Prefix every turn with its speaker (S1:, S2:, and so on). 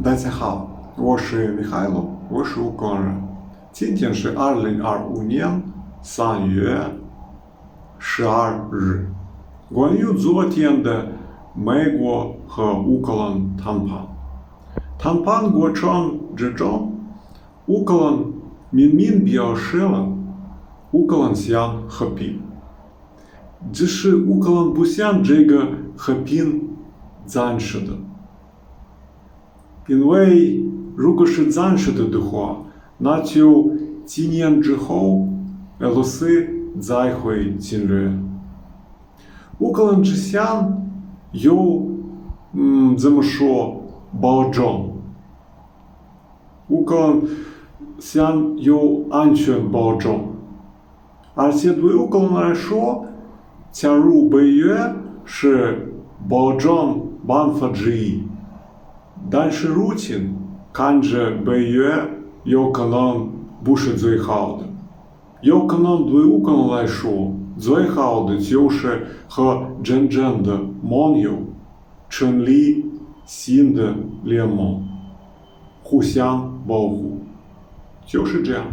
S1: 大家好，我是Михайло，我是乌克兰人。今天是2025年3月12日。关于昨天的美国和乌克兰谈判过程之中，乌克兰明明表示了乌克兰想和平，只是乌克兰不想这个和平暂时的。因为如果是暂时的话，那就几年之后，俄罗斯再会侵略。乌克兰只想有，怎么说，保障。乌克兰想有安全保障，而且对乌克兰来说，加入北约是保障办法之一。但是如今看着北约有可能不是最好的，有可能对乌克兰来说最好的就是和真正的盟友成立新的联盟，互相保护，就是这样。